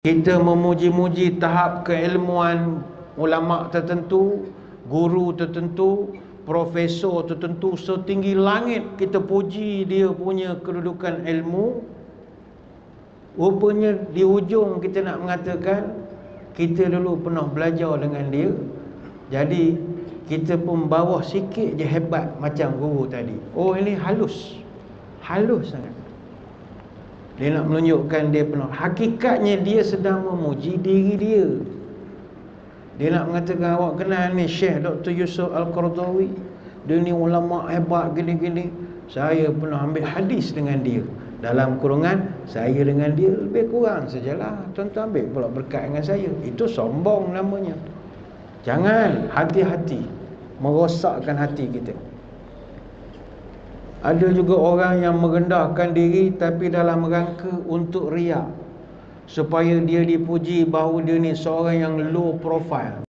Kita memuji-muji tahap keilmuan ulama tertentu, guru tertentu, profesor tertentu setinggi langit. Kita puji dia punya kedudukan ilmu. Rupanya di hujung kita nak mengatakan kita dulu pernah belajar dengan dia, jadi kita pun bawah sikit je hebat macam guru tadi. Oh, ini halus sangat. Dia nak menunjukkan dia pernah. Hakikatnya dia sedang memuji diri dia. Dia nak mengatakan, awak kenal ni Syekh Dr. Yusuf Al-Qaradawi, dia ni ulama hebat gini-gini. Saya pernah ambil hadis dengan dia. Dalam kurungan, saya dengan dia lebih kurang sajalah. Tuan-tuan ambil pula berkat dengan saya. Itu sombong namanya. Jangan, hati-hati, merosakkan hati kita. Ada juga orang yang merendahkan diri tapi dalam rangka untuk riak, supaya dia dipuji bahawa dia ni seorang yang low profile.